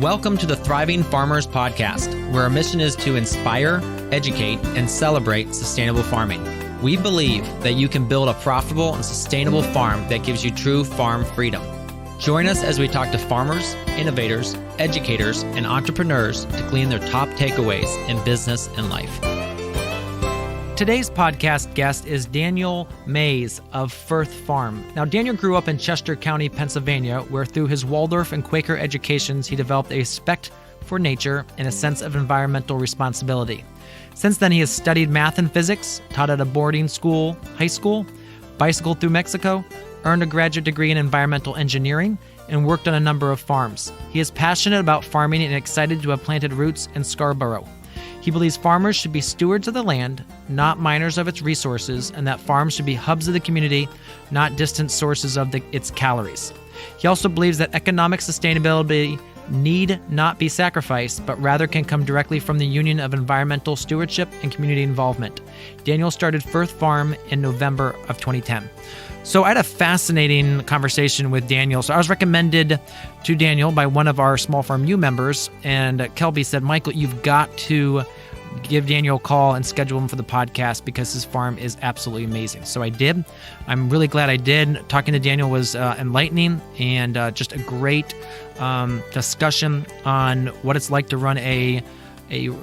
Welcome to the Thriving Farmers Podcast, where our mission is to inspire, educate, and celebrate sustainable farming. We believe that you can build a profitable and sustainable farm that gives you true farm freedom. Join us as we talk to farmers, innovators, educators, and entrepreneurs to glean their top takeaways in business and life. Today's podcast guest is Daniel Mays of Frith Farm. Now, Daniel grew up in Chester County, Pennsylvania, where through his Waldorf and Quaker educations, he developed a respect for nature and a sense of environmental responsibility. Since then, he has studied math and physics, taught at a boarding school, high school, bicycled through Mexico, earned a graduate degree in environmental engineering, and worked on a number of farms. He is passionate about farming and excited to have planted roots in Scarborough. He believes farmers should be stewards of the land, not miners of its resources, and that farms should be hubs of the community, not distant sources of its calories. He also believes that economic sustainability need not be sacrificed, but rather can come directly from the union of environmental stewardship and community involvement. Daniel started Frith Farm in November of 2010. So I had a fascinating conversation with Daniel. So I was recommended to Daniel by one of our Small Farm U members, and Kelby said, Michael, you've got to give Daniel a call and schedule him for the podcast because his farm is absolutely amazing. So I did. I'm really glad I did. Talking to Daniel was enlightening and just a great discussion on what it's like to run a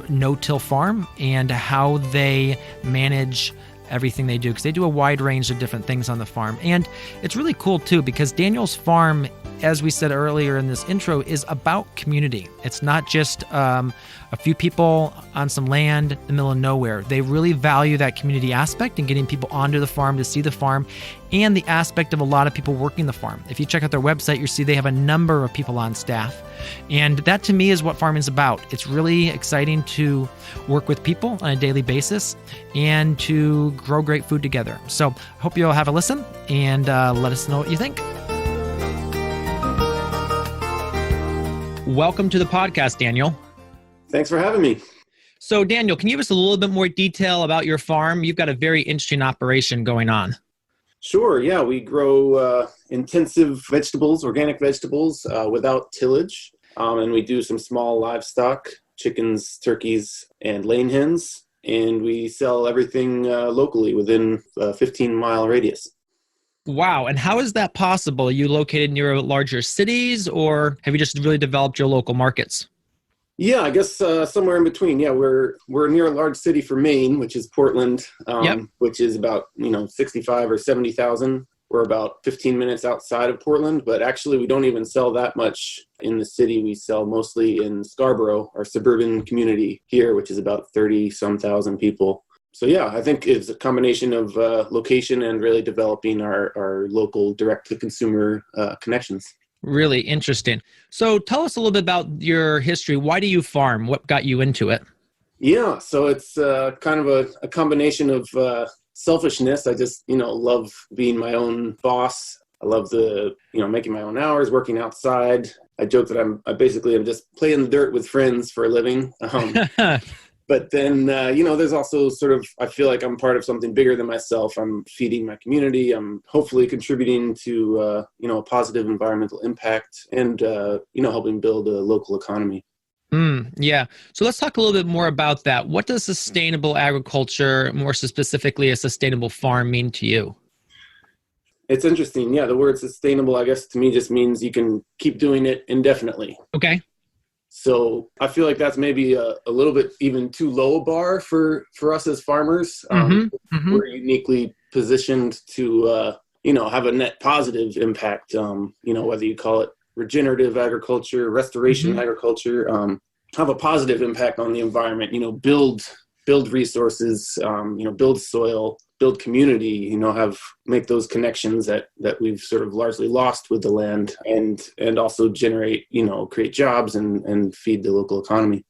no-till farm and how they manage everything they do, because they do a wide range of different things on the farm. And it's really cool too, because Daniel's farm, as we said earlier in this intro, is about community. It's not just a few people on some land in the middle of nowhere. They really value that community aspect and getting people onto the farm to see the farm, and the aspect of a lot of people working the farm. If you check out their website, you see they have a number of people on staff. And that to me is what farming is about. It's really exciting to work with people on a daily basis and to grow great food together. So I hope you'll have a listen and let us know what you think. Welcome to the podcast, Daniel. Thanks for having me. So Daniel, can you give us a little bit more detail about your farm? You've got a very interesting operation going on. Sure. Yeah, we grow intensive vegetables, organic vegetables without tillage. And we do some small livestock, chickens, turkeys, and laying hens. And we sell everything locally within a 15-mile radius. Wow. And how is that possible? Are you located near larger cities, or have you just really developed your local markets? Yeah, I guess somewhere in between. Yeah, we're near a large city for Maine, which is Portland, which is about 65 or 70,000. We're about 15 minutes outside of Portland, but actually we don't even sell that much in the city. We sell mostly in Scarborough, our suburban community here, which is about 30-some thousand people. So yeah, I think it's a combination of location and really developing our local direct-to-consumer connections. Really interesting. So tell us a little bit about your history. Why do you farm? What got you into it? Yeah, so it's kind of a combination of selfishness. I just, love being my own boss. I love making my own hours, working outside. I joke that I'm just playing the dirt with friends for a living. But then, there's also sort of, I feel like I'm part of something bigger than myself. I'm feeding my community. I'm hopefully contributing to, a positive environmental impact and, helping build a local economy. Yeah. So let's talk a little bit more about that. What does sustainable agriculture, more specifically a sustainable farm, mean to you? It's interesting. Yeah, the word sustainable, I guess, to me just means you can keep doing it indefinitely. Okay. So I feel like that's maybe a little bit even too low a bar for us as farmers. We're uniquely positioned to, have a net positive impact, whether you call it regenerative agriculture, restoration agriculture, have a positive impact on the environment, build resources, build soil, build community, make those connections that we've sort of largely lost with the land, and also generate, create jobs and feed the local economy.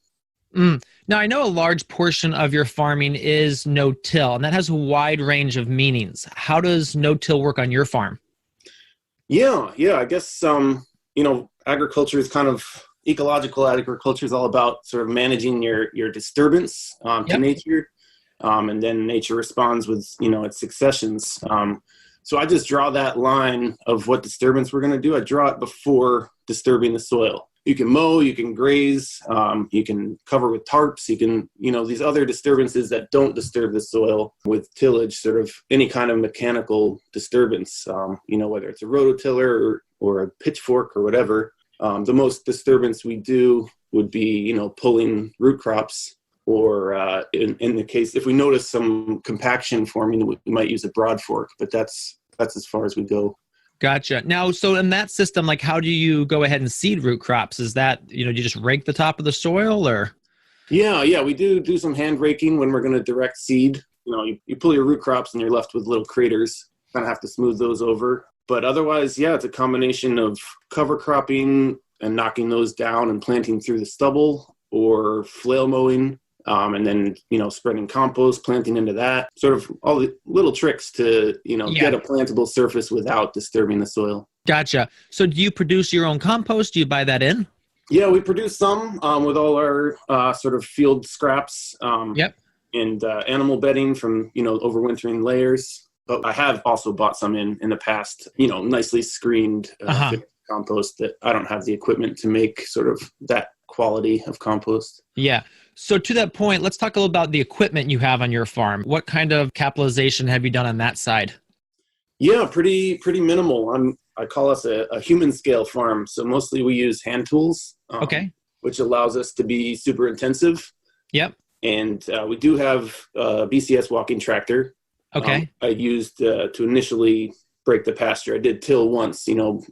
Now, I know a large portion of your farming is no-till, and that has a wide range of meanings. How does no-till work on your farm? Yeah, I guess, agriculture is kind of ecological agriculture is all about sort of managing your disturbance to nature. And then nature responds with, its successions. So I just draw that line of what disturbance we're going to do. I draw it before disturbing the soil. mow, you can graze, you can cover with tarps, you can, these other disturbances that don't disturb the soil with tillage, sort of any kind of mechanical disturbance, whether it's a rototiller or a pitchfork or whatever. The most disturbance we do would be, pulling root crops, or in the case, if we notice some compaction forming, we might use a broad fork, but that's as far as we go. Gotcha. Now, so in that system, like, how do you go ahead and seed root crops? Is that, do you just rake the top of the soil, or? Yeah, we do some hand raking when we're going to direct seed. You pull your root crops and you're left with little craters. Kind of have to smooth those over. But otherwise, yeah, it's a combination of cover cropping and knocking those down and planting through the stubble, or flail mowing, and then, spreading compost, planting into that. Sort of all the little tricks to, get a plantable surface without disturbing the soil. Gotcha. So do you produce your own compost? Do you buy that in? Yeah, we produce some with all our sort of field scraps. Yep. And animal bedding from, overwintering layers. But I have also bought some in the past, nicely screened compost that I don't have the equipment to make sort of that quality of compost. Yeah. So to that point, let's talk a little about the equipment you have on your farm. What kind of capitalization have you done on that side? Yeah, pretty minimal. I call us a human scale farm. So mostly we use hand tools, which allows us to be super intensive. Yep. And we do have a BCS walking tractor. Okay. I used to initially break the pasture. I did till once,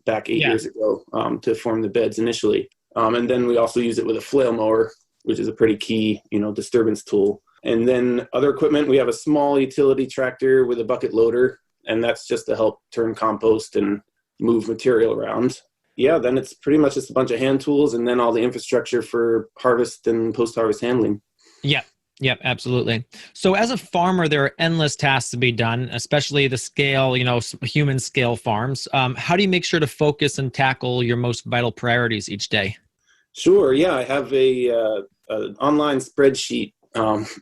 back 8 years ago, to form the beds initially. And then we also use it with a flail mower, which is a pretty key, disturbance tool. And then other equipment, we have a small utility tractor with a bucket loader, and that's just to help turn compost and move material around. Yeah, then it's pretty much just a bunch of hand tools, and then all the infrastructure for harvest and post-harvest handling. Yep, absolutely. So as a farmer, there are endless tasks to be done, especially the scale, human scale farms. How do you make sure to focus and tackle your most vital priorities each day? Sure. Yeah, I have an online spreadsheet,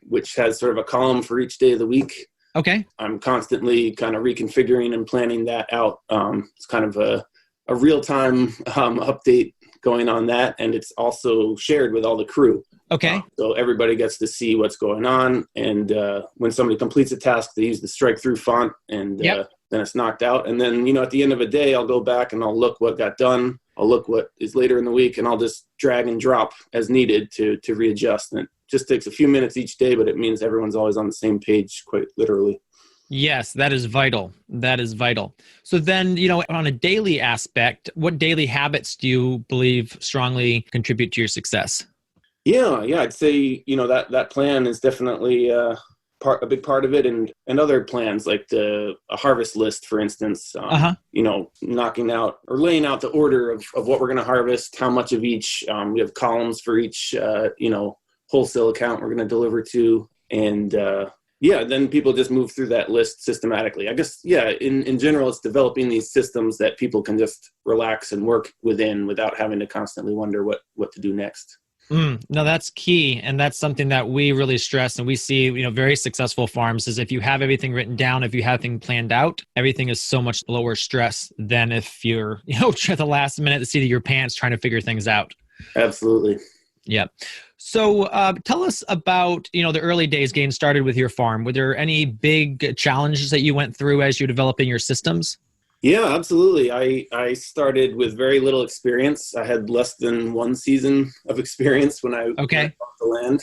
which has sort of a column for each day of the week. Okay. I'm constantly kind of reconfiguring and planning that out. It's kind of a real-time update going on that, and it's also shared with all the crew. Okay. So everybody gets to see what's going on, and when somebody completes a task, they use the strike-through font, and then it's knocked out. And then, at the end of a day, I'll go back and I'll look what got done. I'll look what is later in the week, and I'll just drag and drop as needed to readjust. And it just takes a few minutes each day, but it means everyone's always on the same page, quite literally. Yes, that is vital. That is vital. So then, on a daily aspect, what daily habits do you believe strongly contribute to your success? Yeah, I'd say, that plan is definitely a big part of it, and other plans like a harvest list, for instance, knocking out or laying out the order of what we're going to harvest, how much of each. We have columns for each, wholesale account we're going to deliver to. And then people just move through that list systematically. I guess, in general, it's developing these systems that people can just relax and work within without having to constantly wonder what to do next. No, that's key. And that's something that we really stress. And we see, very successful farms is if you have everything written down, if you have things planned out, everything is so much lower stress than if you're, at the last minute, the seat of your pants trying to figure things out. Absolutely. Yeah. So tell us about, the early days getting started with your farm. Were there any big challenges that you went through as you're developing your systems? Yeah, absolutely. I started with very little experience. I had less than one season of experience when I bought the land.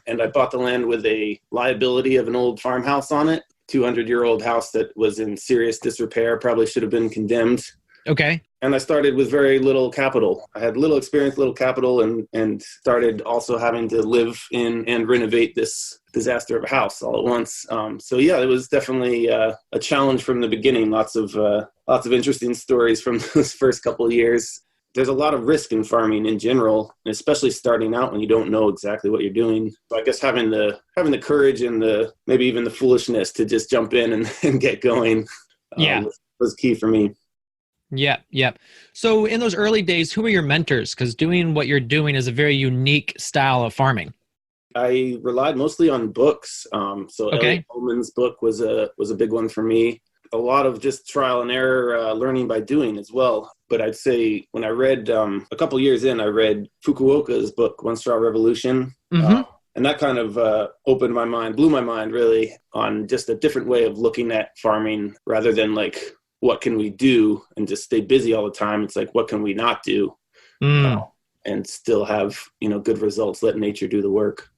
And I bought the land with a liability of an old farmhouse on it, 200-year-old house that was in serious disrepair, probably should have been condemned. Okay. And I started with very little capital. I had little experience, little capital, and started also having to live in and renovate this disaster of a house all at once. It was definitely a challenge from the beginning. Lots of interesting stories from those first couple of years. There's a lot of risk in farming in general, and especially starting out when you don't know exactly what you're doing. So I guess having the courage and maybe even the foolishness to just jump in and get going was key for me. Yeah. So in those early days, who were your mentors? Because doing what you're doing is a very unique style of farming. I relied mostly on books. Elliot Coleman's book was a big one for me. A lot of just trial and error, learning by doing as well. But I'd say when I read a couple years in, I read Fukuoka's book, One Straw Revolution. And that kind of opened my mind, blew my mind really, on just a different way of looking at farming rather than like, what can we do and just stay busy all the time? It's like, what can we not do and still have, good results, let nature do the work.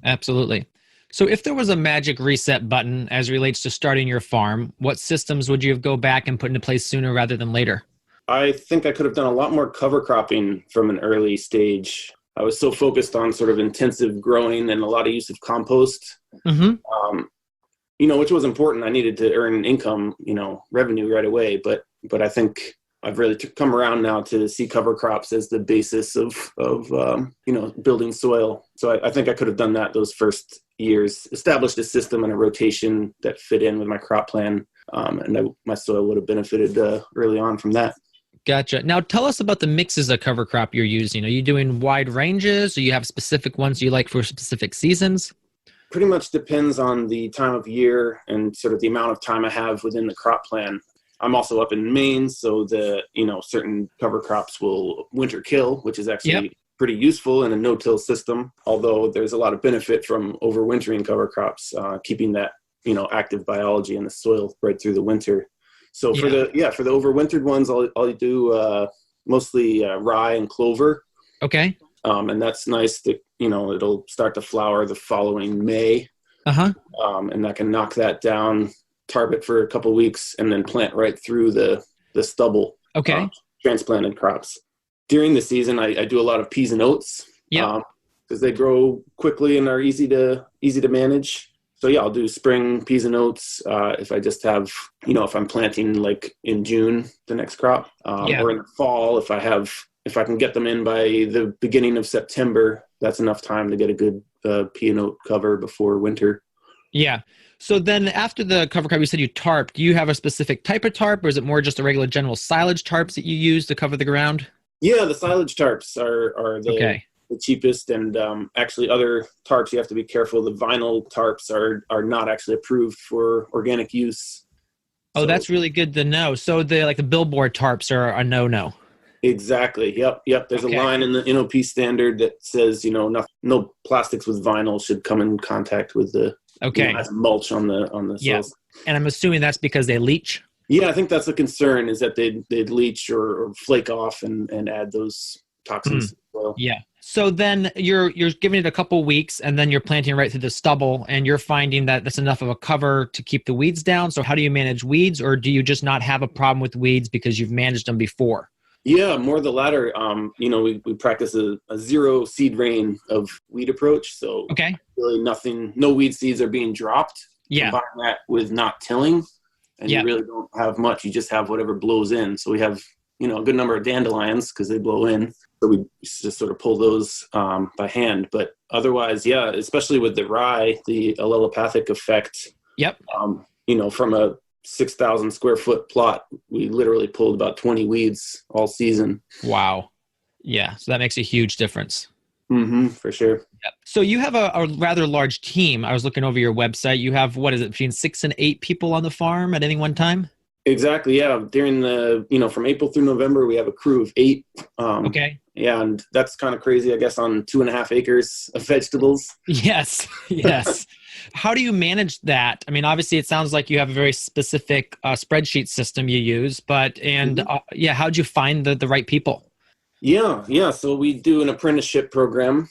Absolutely. So if there was a magic reset button as relates to starting your farm, what systems would you go back and put into place sooner rather than later? I think I could have done a lot more cover cropping from an early stage. I was so focused on sort of intensive growing and a lot of use of compost, which was important. I needed to earn income, revenue right away. But I think I've really come around now to see cover crops as the basis of building soil. So I think I could have done that those first years, established a system and a rotation that fit in with my crop plan. My soil would have benefited early on from that. Gotcha. Now tell us about the mixes of cover crop you're using. Are you doing wide ranges, or you have specific ones you like for specific seasons? Pretty much depends on the time of year and sort of the amount of time I have within the crop plan. I'm also up in Maine, so certain cover crops will winter kill, which is actually pretty useful in a no-till system, although there's a lot of benefit from overwintering cover crops, keeping that, active biology in the soil right through the winter. So for the overwintered ones, I'll do mostly rye and clover. Okay. And that's nice that, it'll start to flower the following May. And I can knock that down, tarp it for a couple of weeks, and then plant right through the stubble. Okay. Transplanted crops. During the season, I do a lot of peas and oats. Because they grow quickly and are easy to manage. So I'll do spring peas and oats if I just have, if I'm planting like in June, the next crop, or in the fall, if I can get them in by the beginning of September, that's enough time to get a good pea and oat cover before winter. Yeah. So then after the cover crop, you said you tarp. Do you have a specific type of tarp, or is it more just a regular general silage tarps that you use to cover the ground? Yeah, the silage tarps are the cheapest, and actually other tarps you have to be careful. The vinyl tarps are not actually approved for organic use. Oh, that's really good to know. So the billboard tarps are a no. Exactly. Yep. There's a line in the NOP standard that says no plastics with vinyl should come in contact with the as mulch on the soil. Yes. And I'm assuming that's because they leach. Yeah, I think that's a concern, is that they'd leach or flake off and add those toxins to the soil. Yeah. So then you're giving it a couple weeks, and then you're planting right through the stubble, and you're finding that that's enough of a cover to keep the weeds down. So how do you manage weeds, or do you just not have a problem with weeds because you've managed them before? Yeah, more the latter. We practice a zero seed rain of weed approach. So really no weed seeds are being dropped. Yeah. Combine that with not tilling, and you really don't have much. You just have whatever blows in. So we have, a good number of dandelions because they blow in. So we just sort of pull those by hand. But otherwise, especially with the rye, the allelopathic effect. Yep. From a 6,000 square foot plot, we literally pulled about 20 weeds all season. Wow. Yeah. So that makes a huge difference. For sure. Yep. So you have a rather large team. I was looking over your website. You have, between 6 and 8 people on the farm at any one time? Exactly. Yeah. During the, from April through November, we have a crew of 8. Yeah. And that's kind of crazy, I guess, on 2.5 acres of vegetables. Yes. How do you manage that? I mean, obviously it sounds like you have a very specific spreadsheet system you use, but, how'd you find the right people? Yeah. So we do an apprenticeship program.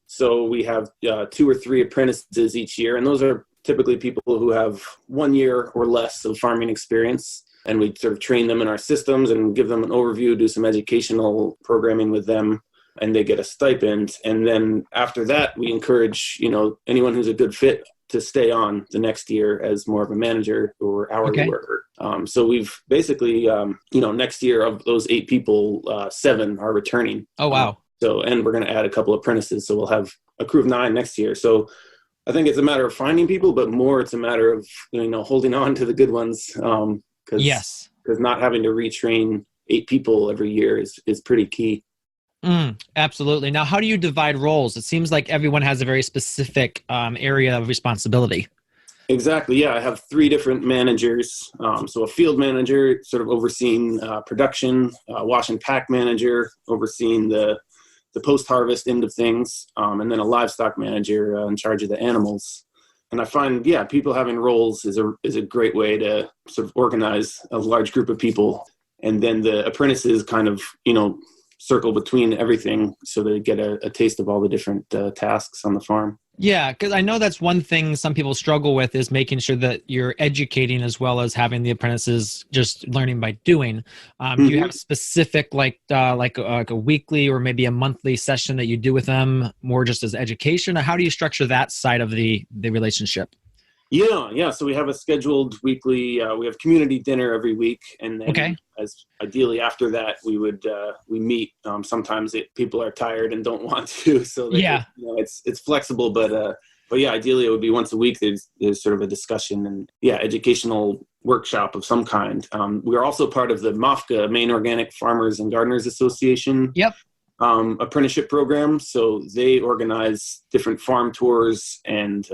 So we have 2 or 3 apprentices each year, and those are typically people who have 1 year or less of farming experience. And we sort of train them in our systems and give them an overview, do some educational programming with them, and they get a stipend. And then after that, we encourage, anyone who's a good fit to stay on the next year as more of a manager or hourly worker. So we've basically, next year of those 8 people, 7 are returning. Oh, wow. And we're going to add a couple of apprentices. So we'll have a crew of 9 next year. So I think it's a matter of finding people, but more it's a matter of, holding on to the good ones. Because not having to retrain 8 people every year is pretty key. Absolutely. Now, how do you divide roles? It seems like everyone has a very specific area of responsibility. Exactly. Yeah, I have three different managers. So a field manager, sort of overseeing production, wash and pack manager, overseeing the post-harvest end of things, and then a livestock manager in charge of the animals. And I find, people having roles is a great way to sort of organize a large group of people. And then the apprentices kind of, circle between everything so they get a taste of all the different tasks on the farm. Yeah, because I know that's one thing some people struggle with is making sure that you're educating as well as having the apprentices just learning by doing. Do you have a specific like a weekly or maybe a monthly session that you do with them more just as education? Or how do you structure that side of the relationship? Yeah. So we have a scheduled weekly, we have community dinner every week. And then as ideally after that, we meet. Sometimes people are tired and don't want to. So it's flexible, but ideally it would be once a week. There's sort of a discussion and educational workshop of some kind. We're also part of the MOFGA, Maine Organic Farmers and Gardeners Association. Yep. Apprenticeship program. So they organize different farm tours and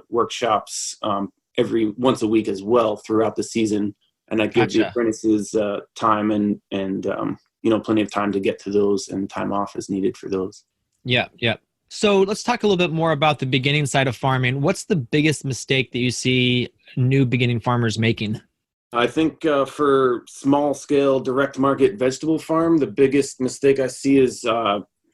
workshops once a week as well throughout the season. And I give the apprentices time and plenty of time to get to those and time off as needed for those. Yeah. So let's talk a little bit more about the beginning side of farming. What's the biggest mistake that you see new beginning farmers making? I think for small scale direct market vegetable farm, the biggest mistake I see is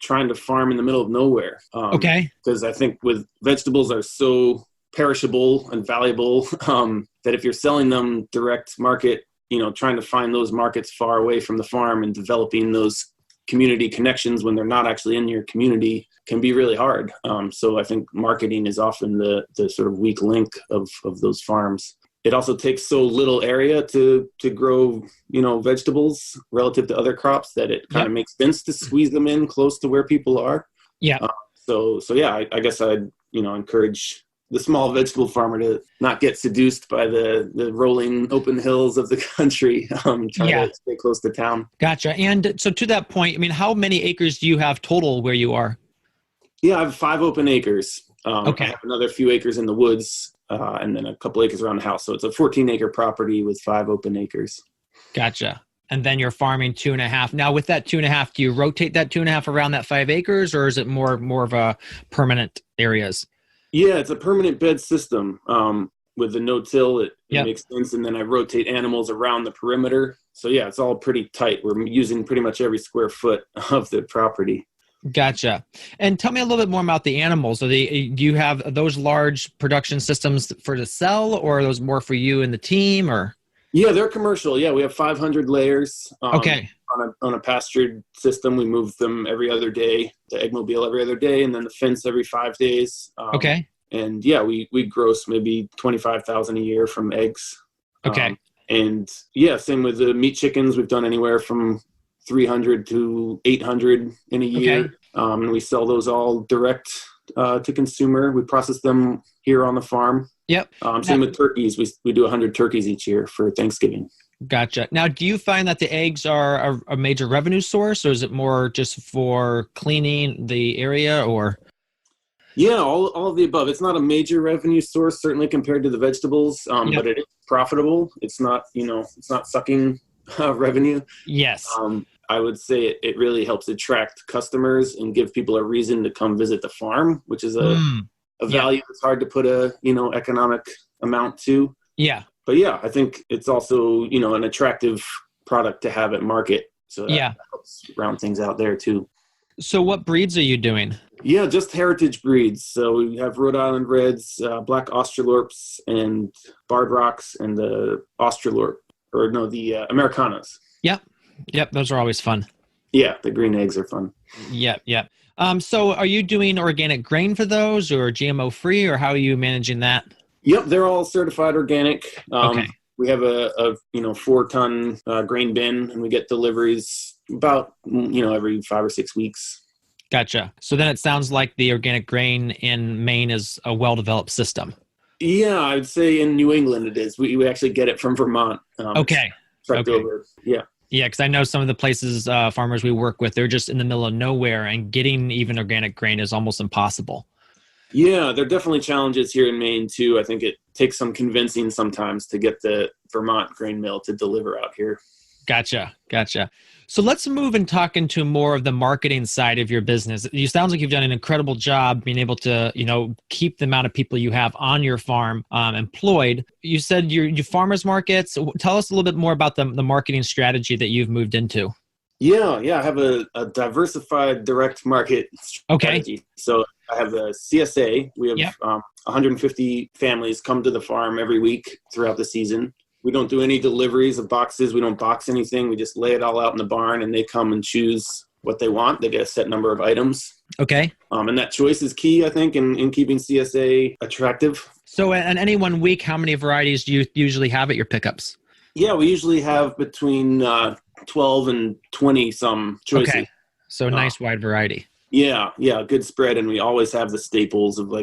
trying to farm in the middle of nowhere. Because I think with vegetables are so perishable and valuable that if you're selling them direct market, trying to find those markets far away from the farm and developing those community connections when they're not actually in your community can be really hard. So I think marketing is often the sort of weak link of those farms. It also takes so little area to grow, vegetables relative to other crops that it kind of makes sense to squeeze them in close to where people are. Yeah. I guess I'd, encourage the small vegetable farmer to not get seduced by the rolling open hills of the country. Try to stay close to town. Gotcha. And so to that point, how many acres do you have total where you are? Yeah, I have 5 open acres. I have another few acres in the woods. And then a couple acres around the house. So it's a 14-acre property with 5 open acres. Gotcha. And then you're farming 2.5. Now with that 2.5, do you rotate that 2.5 around that 5 acres or is it more of a permanent areas? Yeah, it's a permanent bed system. With the no-till, it makes sense. And then I rotate animals around the perimeter. So it's all pretty tight. We're using pretty much every square foot of the property. Gotcha. And tell me a little bit more about the animals. Do you have those large production systems to sell, or are those more for you and the team? Or yeah, they're commercial. Yeah, we have 500 layers. On a pastured system, we move them every other day. The egg mobile every other day, and then the fence every 5 days. And we gross maybe 25,000 a year from eggs. And same with the meat chickens. We've done anywhere from 300 to 800 in a year. And we sell those all direct to consumer. We process them here on the farm. Yep. Same with turkeys. We do 100 turkeys each year for Thanksgiving. Gotcha. Now, do you find that the eggs are a major revenue source, or is it more just for cleaning the area, or? Yeah, all of the above. It's not a major revenue source, certainly compared to the vegetables, but it is profitable. It's not, it's not sucking revenue. Yes. I would say it really helps attract customers and give people a reason to come visit the farm, which is a value that's hard to put a, economic amount to. Yeah. But I think it's also, an attractive product to have at market. So that helps round things out there too. So what breeds are you doing? Yeah, just heritage breeds. So we have Rhode Island Reds, Black Australorps, and Barred Rocks, and the the Americanas. Yep. Those are always fun. Yeah, the green eggs are fun. Yep. So are you doing organic grain for those, or GMO free, or how are you managing that? Yep, they're all certified organic. We have a 4-ton grain bin, and we get deliveries about, every 5 or 6 weeks. Gotcha. So then it sounds like the organic grain in Maine is a well-developed system. Yeah, I'd say in New England it is. We actually get it from Vermont. Over. Yeah. Yeah, because I know some of the places, farmers we work with, they're just in the middle of nowhere, and getting even organic grain is almost impossible. Yeah, there are definitely challenges here in Maine too. I think it takes some convincing sometimes to get the Vermont grain mill to deliver out here. Gotcha. So let's move and talk into more of the marketing side of your business. You sounds like you've done an incredible job being able to, keep the amount of people you have on your farm employed. You said you farmers markets. Tell us a little bit more about the marketing strategy that you've moved into. Yeah. I have a diversified direct market strategy. Okay. So I have a CSA. We have 150 families come to the farm every week throughout the season. We don't do any deliveries of boxes. We don't box anything. We just lay it all out in the barn and they come and choose what they want. They get a set number of items. Okay. And that choice is key, I think, in keeping CSA attractive. So in any 1 week, how many varieties do you usually have at your pickups? Yeah, we usually have between 12 and 20 some choices. Okay. So nice wide variety. Yeah, good spread. And we always have the staples of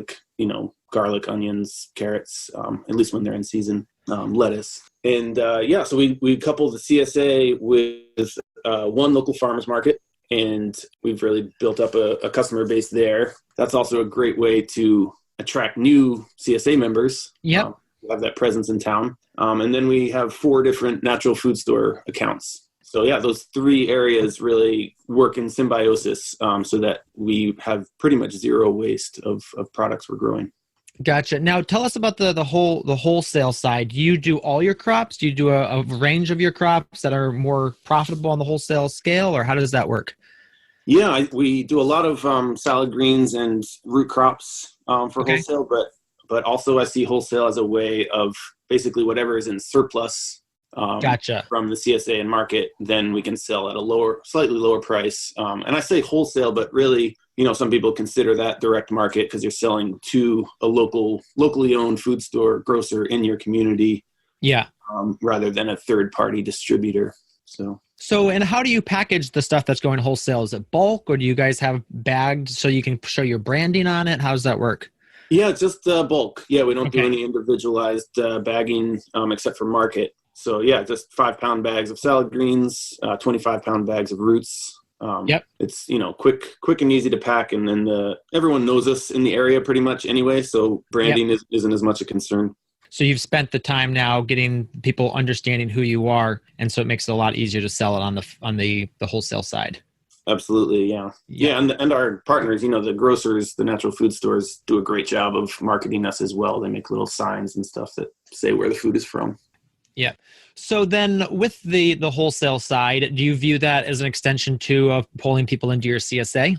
garlic, onions, carrots, at least when they're in season, lettuce. And so we couple the CSA with one local farmers market, and we've really built up a customer base there. That's also a great way to attract new CSA members. Yep. Have that presence in town. And then we have 4 different natural food store accounts. So those 3 areas really work in symbiosis so that we have pretty much zero waste of products we're growing. Gotcha. Now tell us about the wholesale side. Do you do all your crops? Do you do a range of your crops that are more profitable on the wholesale scale, or how does that work? Yeah, we do a lot of salad greens and root crops for wholesale, but also I see wholesale as a way of basically whatever is in surplus Gotcha. from the CSA and market, then we can sell at a slightly lower price. And I say wholesale, but really, some people consider that direct market because you're selling to a locally owned food store, grocer in your community. Yeah. Rather than a third party distributor. So, and how do you package the stuff that's going wholesale? Is it bulk, or do you guys have bagged so you can show your branding on it? How does that work? Yeah, just bulk. Yeah, we don't do any individualized bagging except for market. So just 5-pound bags of salad greens, 25-pound bags of roots. It's quick and easy to pack, and then everyone knows us in the area pretty much anyway. So branding isn't as much a concern. So you've spent the time now getting people understanding who you are, and so it makes it a lot easier to sell it on the wholesale side. Absolutely, yeah, and our partners, the grocers, the natural food stores, do a great job of marketing us as well. They make little signs and stuff that say where the food is from. Yeah. So then with the wholesale side, do you view that as an extension too of pulling people into your CSA?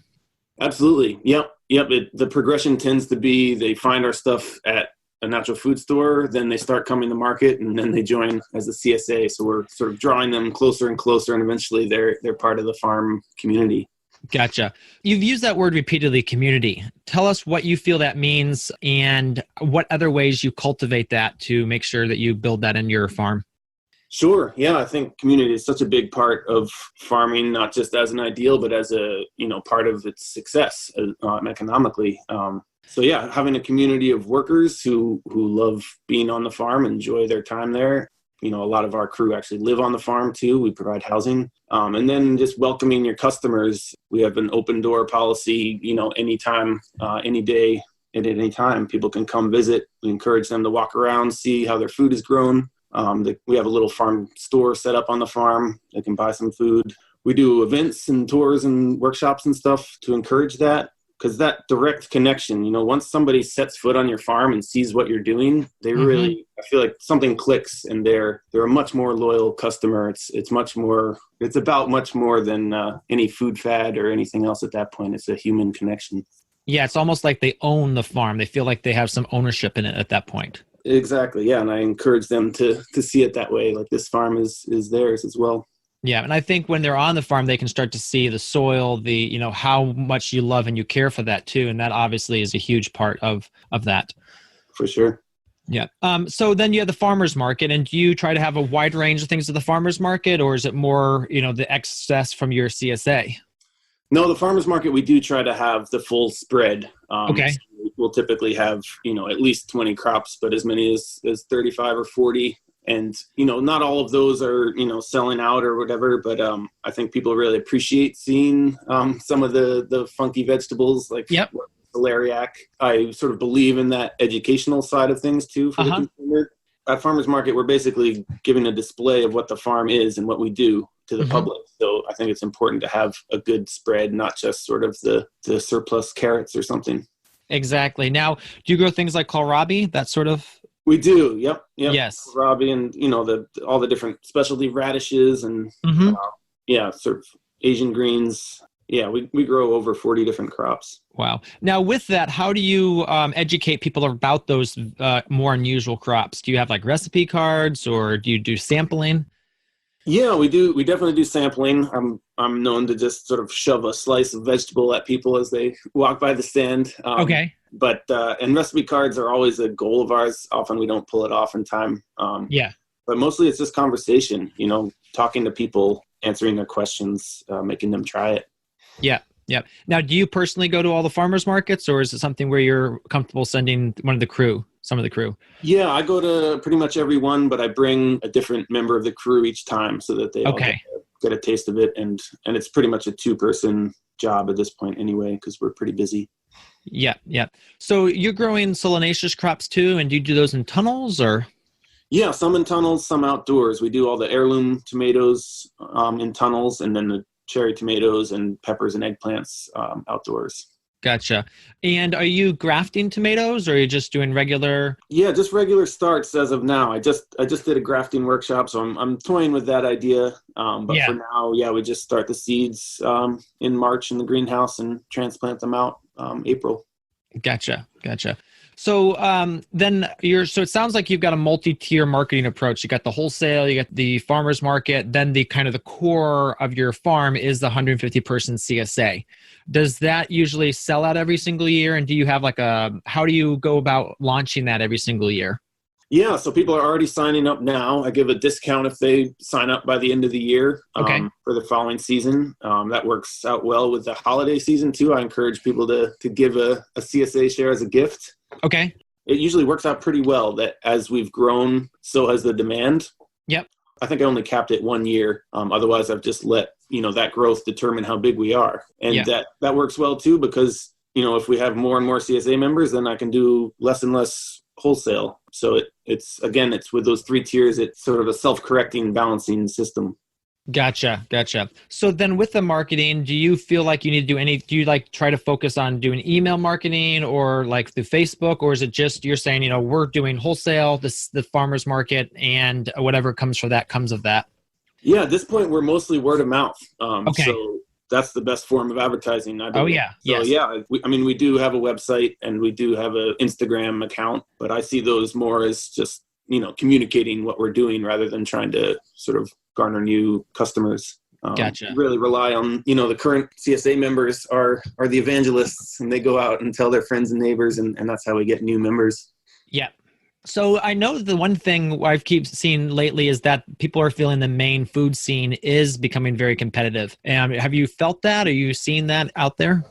Absolutely. Yep. The progression tends to be they find our stuff at a natural food store, then they start coming to market, and then they join as a CSA. So we're sort of drawing them closer and closer, and eventually they're part of the farm community. Gotcha. You've used that word repeatedly, community. Tell us what you feel that means and what other ways you cultivate that to make sure that you build that in your farm. Sure. Yeah, I think community is such a big part of farming, not just as an ideal, but as a part of its success economically. So having a community of workers who love being on the farm, enjoy their time there. A lot of our crew actually live on the farm too. We provide housing. And then just welcoming your customers. We have an open door policy, anytime, any day, at any time. People can come visit. We encourage them to walk around, see how their food is grown. We have a little farm store set up on the farm. They can buy some food. We do events and tours and workshops and stuff to encourage that. Because that direct connection, once somebody sets foot on your farm and sees what you're doing, they really, I feel like something clicks, and they're a much more loyal customer. It's about much more than any food fad or anything else at that point. It's a human connection. Yeah, it's almost like they own the farm. They feel like they have some ownership in it at that point. Exactly, yeah, and I encourage them to see it that way, like this farm is theirs as well. Yeah, and I think when they're on the farm, they can start to see the soil, how much you love and you care for that too, and that obviously is a huge part of that. For sure. Yeah. So then you have the farmers market, and do you try to have a wide range of things at the farmers market, or is it more, the excess from your CSA? No, the farmers market, we do try to have the full spread. Okay. So we'll typically have, at least 20 crops, but as many as 35 or 40. And, not all of those are, selling out or whatever, but I think people really appreciate seeing some of the funky vegetables like celeriac. I sort of believe in that educational side of things too for the consumer. At Farmers Market, we're basically giving a display of what the farm is and what we do to the public. So I think it's important to have a good spread, not just sort of the surplus carrots or something. Exactly. Now, do you grow things like kohlrabi, that sort of? We do. Yep. Yes. Kohlrabi and, all the different specialty radishes and, sort of Asian greens. Yeah, we grow over 40 different crops. Wow. Now, with that, how do you educate people about those more unusual crops? Do you have like recipe cards or do you do sampling? Yeah, we do. We definitely do sampling. I'm known to just sort of shove a slice of vegetable at people as they walk by the stand. Okay. But and recipe cards are always a goal of ours. Often we don't pull it off in time. But mostly it's just conversation, talking to people, answering their questions, making them try it. Yeah. Yeah. Now, do you personally go to all the farmers markets, or is it something where you're comfortable sending some of the crew? Yeah, I go to pretty much every one, but I bring a different member of the crew each time so that they all get a taste of it. And it's pretty much a 2-person job at this point anyway, because we're pretty busy. Yeah. Yeah. So you're growing solanaceous crops too, and do you do those in tunnels or? Yeah, some in tunnels, some outdoors. We do all the heirloom tomatoes in tunnels, and then the cherry tomatoes and peppers and eggplants outdoors. Gotcha. And are you grafting tomatoes, or are you just doing regular? Yeah, just regular starts as of now. I just did a grafting workshop, so I'm toying with that idea. For now, we just start the seeds in March in the greenhouse and transplant them out April. Gotcha. So so it sounds like you've got a multi-tier marketing approach. You got the wholesale, you got the farmers market, then the kind of the core of your farm is the 150-person CSA. Does that usually sell out every single year? And do you have how do you go about launching that every single year? Yeah, so people are already signing up now. I give a discount if they sign up by the end of the year for the following season. That works out well with the holiday season too. I encourage people to give a CSA share as a gift. Okay. It usually works out pretty well that as we've grown, so has the demand. Yep. I think I only capped it 1 year. Otherwise, I've just let that growth determine how big we are. And that works well too, because, if we have more and more CSA members, then I can do less and less wholesale. So it's with those 3 tiers, it's sort of a self-correcting balancing system. Gotcha. So then with the marketing, do you feel like you need to do you try to focus on doing email marketing or through Facebook, or is it just you're saying, we're doing wholesale, the farmers market, and whatever comes of that? Yeah, at this point, we're mostly word of mouth. Okay. So that's the best form of advertising, I believe. Oh, yeah. So, yes. We do have a website and we do have an Instagram account, but I see those more as just, communicating what we're doing rather than trying to sort of garner new customers. Gotcha. Really rely on, the current CSA members are the evangelists, and they go out and tell their friends and neighbors, and that's how we get new members. Yeah. So I know the one thing I've keep seeing lately is that people are feeling the Maine food scene is becoming very competitive. Have you felt that? Are you seeing that out there?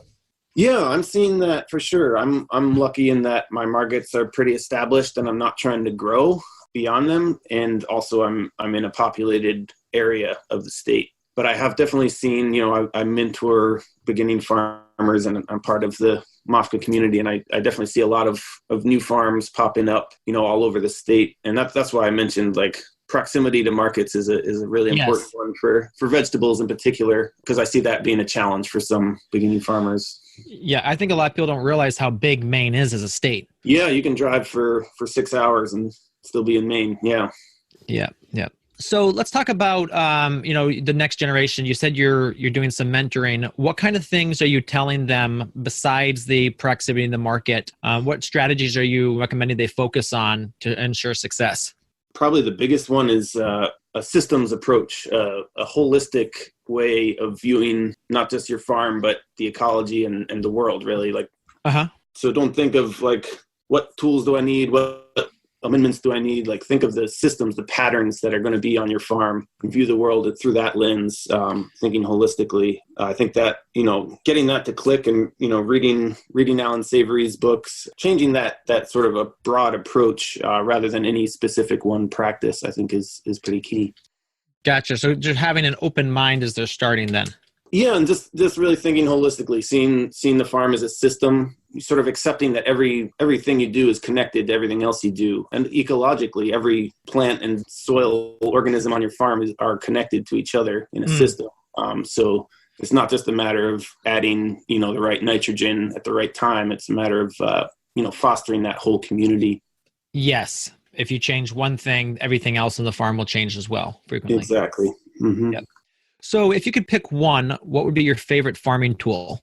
Yeah, I'm seeing that for sure. I'm lucky in that my markets are pretty established and I'm not trying to grow beyond them. And also I'm in a populated area of the state. But I have definitely seen, I mentor beginning farmers and I'm part of the Mafka community. And I definitely see a lot of new farms popping up, all over the state. And that's why I mentioned proximity to markets is a really important one for vegetables in particular, because I see that being a challenge for some beginning farmers. Yeah, I think a lot of people don't realize how big Maine is as a state. Yeah, you can drive for 6 hours and still be in Maine. Yeah. Yeah. So let's talk about, the next generation. You said you're doing some mentoring. What kind of things are you telling them besides the proximity in the market? What strategies are you recommending they focus on to ensure success? Probably the biggest one is a systems approach, a holistic way of viewing not just your farm, but the ecology and the world, really. So don't think of what tools do I need? What amendments do I need? Think of the systems, the patterns that are going to be on your farm, and view the world through that lens, thinking holistically. I think that, getting that to click and, reading Alan Savory's books, changing that sort of a broad approach rather than any specific one practice, I think is pretty key. Gotcha. So just having an open mind as they're starting then. Yeah, and just really thinking holistically, seeing the farm as a system, sort of accepting that everything you do is connected to everything else you do, and ecologically, every plant and soil organism on your farm are connected to each other in a system. So it's not just a matter of adding, the right nitrogen at the right time. It's a matter of fostering that whole community. Yes, if you change one thing, everything else in the farm will change as well. Frequently, exactly. Mm-hmm. Yep. So if you could pick one, what would be your favorite farming tool?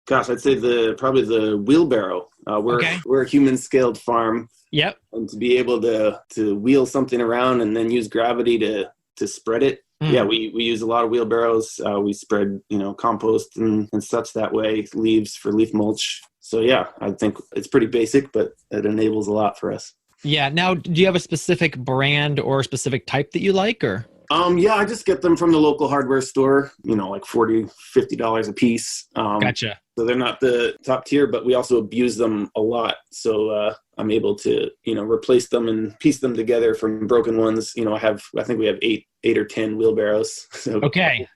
Gosh, I'd say probably the wheelbarrow. We're a human scaled farm. Yep. And to be able to wheel something around and then use gravity to spread it. Yeah, we use a lot of wheelbarrows. We spread, compost and such that way, leaves for leaf mulch. So yeah, I think it's pretty basic, but it enables a lot for us. Yeah. Now, do you have a specific brand or specific type that you like, or? Yeah, I just get them from the local hardware store, like $40, $50 a piece. Gotcha. So they're not the top tier, but we also abuse them a lot. So I'm able to, replace them and piece them together from broken ones. I think we have eight or 10 wheelbarrows. So okay.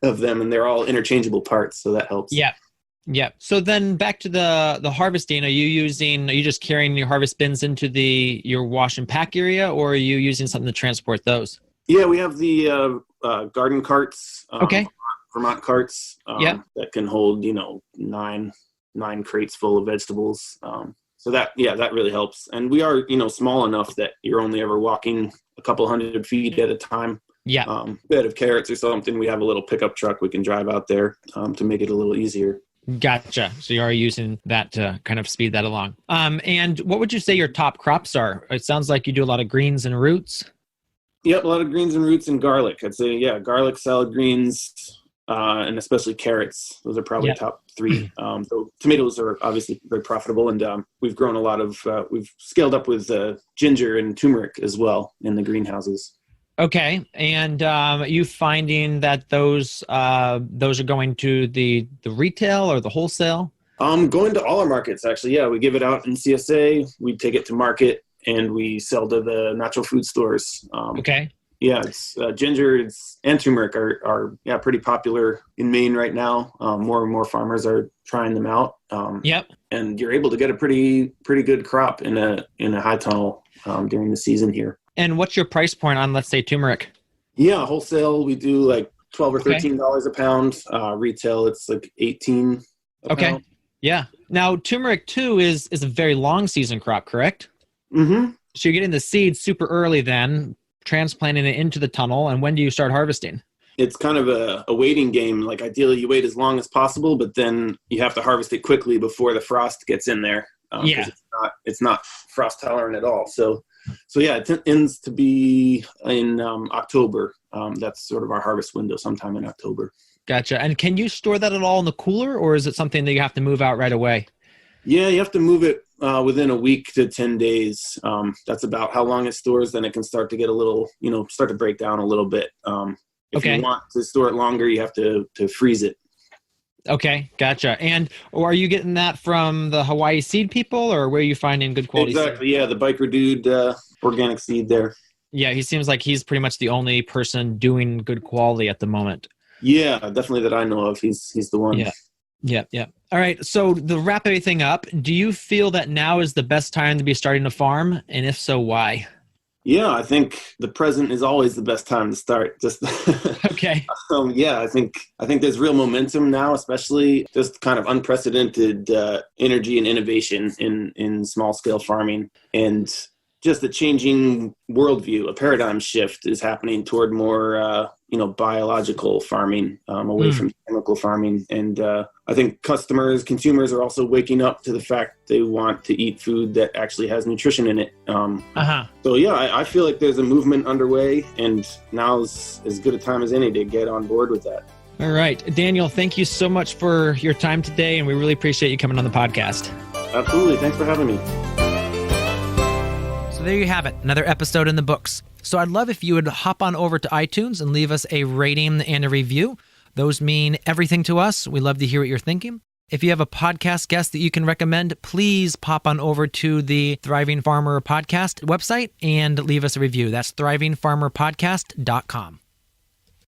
Of them, and they're all interchangeable parts. So that helps. Yeah. Yeah. So then back to the harvesting, are you just carrying your harvest bins into your wash and pack area, or are you using something to transport those? Yeah, we have the garden carts, okay. Vermont carts that can hold, 9 crates full of vegetables. So that really helps. And we are, small enough that you're only ever walking a couple 100 feet at a time. Yeah. Bed of carrots or something, we have a little pickup truck we can drive out there to make it a little easier. Gotcha. So you are using that to kind of speed that along. And what would you say your top crops are? It sounds like you do a lot of greens and roots. Yep, a lot of greens and roots and garlic. I'd say, garlic, salad greens, and especially carrots. Those are probably top 3. So tomatoes are obviously very profitable, and we've grown a lot of, we've scaled up with ginger and turmeric as well in the greenhouses. Okay, and are you finding that those are going to the retail or the wholesale? Going to all our markets, actually. Yeah, we give it out in CSA. We take it to market, and we sell to the natural food stores. Okay. Yeah, it's ginger and turmeric are pretty popular in Maine right now. More and more farmers are trying them out. Yep. And you're able to get a pretty good crop in a high tunnel during the season here. And what's your price point on, let's say, turmeric? Yeah, wholesale we do like $12 or $13 a pound. Retail it's like $18 a pound. Yeah. Now turmeric too is a very long season crop, correct? Mm-hmm. So you're getting the seeds super early then, transplanting it into the tunnel, and when do you start harvesting? It's kind of a waiting game. Like ideally you wait as long as possible, but then you have to harvest it quickly before the frost gets in there. It's not frost tolerant at all. So yeah, it tends to be in October. That's sort of our harvest window, sometime in October. Gotcha. And can you store that at all in the cooler, or is it something that you have to move out right away? Yeah, you have to move it within a week to 10 days. That's about how long it stores. Then it can start to get a little, start to break down a little bit. If you want to store it longer, you have to freeze it. Okay, gotcha. And are you getting that from the Hawaii seed people, or where are you finding good quality Exactly, seed? Yeah, the Biker Dude organic seed there. Yeah, he seems like he's pretty much the only person doing good quality at the moment. Yeah, definitely that I know of. He's the one. Yeah. All right, so to wrap everything up, do you feel that now is the best time to be starting to farm? And if so, why? Yeah, I think the present is always the best time to start. Just okay. I think there's real momentum now, especially just kind of unprecedented energy and innovation in small scale farming, and just a changing worldview. A paradigm shift is happening toward more biological farming, away from chemical farming. And I think consumers are also waking up to the fact they want to eat food that actually has nutrition in it. So yeah, I feel like there's a movement underway, and now's as good a time as any to get on board with that. All right. Daniel, thank you so much for your time today, and we really appreciate you coming on the podcast. Absolutely. Thanks for having me. So there you have it, another episode in the books. So I'd love if you would hop on over to iTunes and leave us a rating and a review. Those mean everything to us. We love to hear what you're thinking. If you have a podcast guest that you can recommend, please pop on over to the Thriving Farmer Podcast website and leave us a review. That's thrivingfarmerpodcast.com.